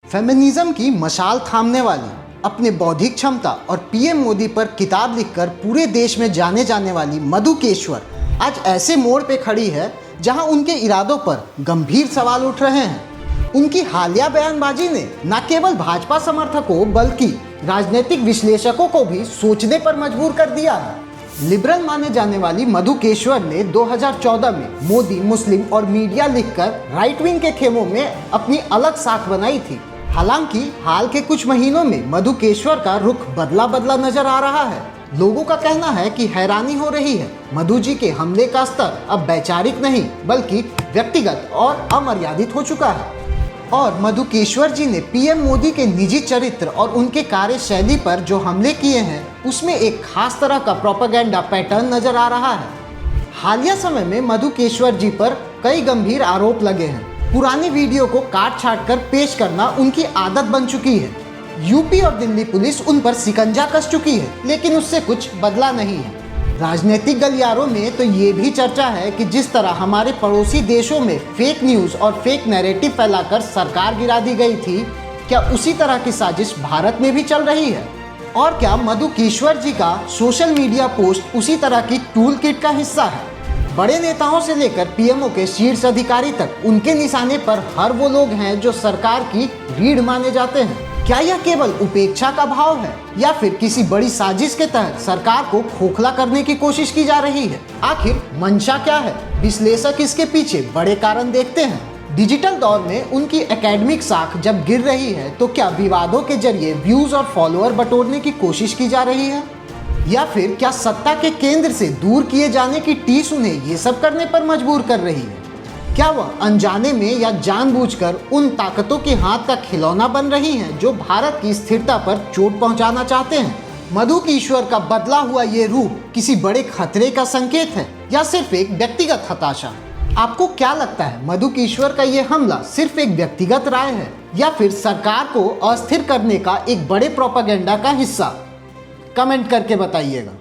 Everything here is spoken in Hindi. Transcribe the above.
फेमिनिज्म की मशाल थामने वाली, अपने बौद्धिक क्षमता और पीएम मोदी पर किताब लिखकर पूरे देश में जाने जाने वाली मधु केशवर आज ऐसे मोड़ पे खड़ी है जहां उनके इरादों पर गंभीर सवाल उठ रहे हैं। उनकी हालिया बयानबाजी ने न केवल भाजपा समर्थकों बल्कि राजनीतिक विश्लेषकों को भी सोचने पर मजबूर कर दिया है। लिबरल माने जाने वाली मधु केशवर ने 2014 में मोदी, मुस्लिम और मीडिया लिखकर राइट विंग के खेमों में अपनी अलग साख बनाई थी। हालांकि हाल के कुछ महीनों में मधु केशवर का रुख बदला नजर आ रहा है। लोगों का कहना है कि हैरानी हो रही है, मधु जी के हमले का स्तर अब वैचारिक नहीं बल्कि व्यक्तिगत और अमर्यादित हो चुका है। और मधु केशवर जी ने पीएम मोदी के निजी चरित्र और उनके कार्यशैली पर जो हमले किए हैं उसमें एक खास तरह का प्रोपेगेंडा पैटर्न नजर आ रहा है। हालिया समय में मधु केशवर जी पर कई गंभीर आरोप लगे हैं। पुरानी वीडियो को काट छाट कर पेश करना उनकी आदत बन चुकी है। यूपी और दिल्ली पुलिस उन पर शिकंजा कस चुकी है, लेकिन उससे कुछ बदला नहीं है। राजनीतिक गलियारों में तो ये भी चर्चा है कि जिस तरह हमारे पड़ोसी देशों में फेक न्यूज़ और फेक नैरेटिव फैलाकर सरकार गिरा दी गई थी, क्या उसी तरह की साजिश भारत में भी चल रही है? और क्या मधु केशवर जी का सोशल मीडिया पोस्ट उसी तरह की टूल किट का हिस्सा है? बड़े नेताओं से लेकर पीएमओ के शीर्ष अधिकारी तक उनके निशाने पर हर वो लोग हैं जो सरकार की रीढ़ माने जाते हैं। क्या यह केवल उपेक्षा का भाव है या फिर किसी बड़ी साजिश के तहत सरकार को खोखला करने की कोशिश की जा रही है? आखिर मंशा क्या है? विश्लेषक इसके पीछे बड़े कारण देखते हैं। डिजिटल दौर में उनकी एकेडमिक साख जब गिर रही है तो क्या विवादों के जरिए व्यूज और फॉलोअर बटोरने की कोशिश की जा रही है, या फिर क्या सत्ता के केंद्र से दूर किए जाने की टीस उन्हें ये सब करने पर मजबूर कर रही है? क्या वह अनजाने में या जानबूझकर उन ताकतों के हाथ का खिलौना बन रही हैं जो भारत की स्थिरता पर चोट पहुंचाना चाहते हैं? मधु केशवर का बदला हुआ ये रूप किसी बड़े खतरे का संकेत है या सिर्फ एक व्यक्तिगत हताशा? आपको क्या लगता है, मधु केशवर का ये हमला सिर्फ एक व्यक्तिगत राय है या फिर सरकार को अस्थिर करने का एक बड़े प्रोपेगेंडा का हिस्सा? कमेंट करके बताइएगा।